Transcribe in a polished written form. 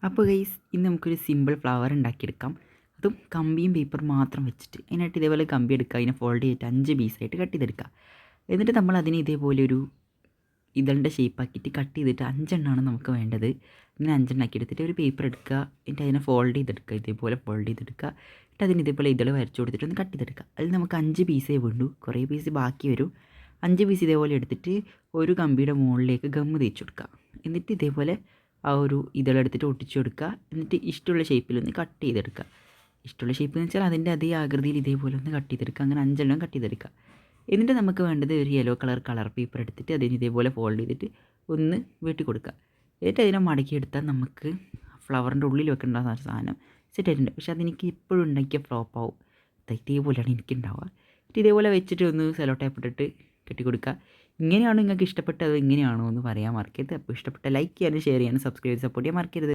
അപ്പോൾ ഗൈസ് ഇന്ന് നമുക്കൊരു സിമ്പിൾ ഫ്ലവർ ഉണ്ടാക്കിയെടുക്കാം. അതും കമ്പിയും പേപ്പർ മാത്രം വെച്ചിട്ട്. അതിനായിട്ട് ഇതേപോലെ കമ്പി എടുക്കുക, അതിനെ ഫോൾഡ് ചെയ്തിട്ട് 5 പീസായിട്ട് കട്ട് ചെയ്തെടുക്കുക. എന്നിട്ട് നമ്മൾ അതിനെ ഇതേപോലെ ഒരു ഇതളിൻ്റെ ഷേപ്പാക്കിയിട്ട് കട്ട് ചെയ്തിട്ട് 5 എണ്ണമാണ് നമുക്ക് വേണ്ടത്. ഇങ്ങനെ 5 എണ്ണാക്കി എടുത്തിട്ട് ഒരു പേപ്പർ എടുക്കുക, എന്നിട്ട് അതിനെ ഫോൾഡ് ചെയ്തെടുക്കുക, ഇതേപോലെ ഫോൾഡ് ചെയ്തെടുക്കുക. എന്നിട്ട് അതിന് ഇതേപോലെ ഇതൾ വരച്ച് കൊടുത്തിട്ട് ഒന്ന് കട്ട് ചെയ്തെടുക്കുക. അതിൽ നമുക്ക് 5 പീസേ വേണ്ടൂ, കുറേ പീസ് ബാക്കി വരും. 5 പീസ് ഇതേപോലെ എടുത്തിട്ട് ഒരു കമ്പിയുടെ മുകളിലേക്ക് ഗമ്മ് തേച്ച് കൊടുക്കുക. എന്നിട്ട് ഇതേപോലെ ആ ഒരു ഇതളെടുത്തിട്ട് ഒട്ടിച്ചു കൊടുക്കുക. എന്നിട്ട് ഇഷ്ടമുള്ള ഷേപ്പിലൊന്ന് കട്ട് ചെയ്തെടുക്കുക. ഇഷ്ടമുള്ള ഷേപ്പ് എന്ന് വെച്ചാൽ അതിൻ്റെ അതേ ആകൃതിയിൽ ഇതേപോലെ ഒന്ന് കട്ട് ചെയ്തെടുക്കുക. അങ്ങനെ 5 എണ്ണം കട്ട് ചെയ്തെടുക്കുക. എന്നിട്ട് നമുക്ക് വേണ്ടത് ഒരു യെല്ലോ കളർ പേപ്പർ എടുത്തിട്ട് അതിന് ഇതേപോലെ ഫോൾഡ് ചെയ്തിട്ട് ഒന്ന് വെട്ടി കൊടുക്കുക. എന്നിട്ട് അതിനെ മടക്കിയെടുത്താൽ നമുക്ക് ഫ്ലവറിൻ്റെ ഉള്ളിൽ വെക്കേണ്ട സാധനം സെറ്റ് ആയിട്ടുണ്ട്. പക്ഷേ അതെനിക്ക് എപ്പോഴും ഉണ്ടാക്കിയ ഫ്ലോപ്പ് ആവും. ഇതേപോലെയാണ് എനിക്കുണ്ടാവുക. എന്നിട്ട് ഇതേപോലെ വെച്ചിട്ട് ഒന്ന് സെലോ ടേപ്പ് ഇട്ടിട്ട് കെട്ടിക്കൊടുക്കുക. ഇങ്ങനെയാണോ നിങ്ങൾക്ക് ഇഷ്ടപ്പെട്ടത്, ഇങ്ങനെയാണോ എന്ന് പറയാൻ മറക്കരുത്. അപ്പോൾ ഇഷ്ടപ്പെട്ട ലൈക്ക് ചെയ്യാനും ഷെയർ ചെയ്യാനും സബ്സ്ക്രൈബ് സപ്പോർട്ട് ചെയ്യാൻ മറക്കരുത്.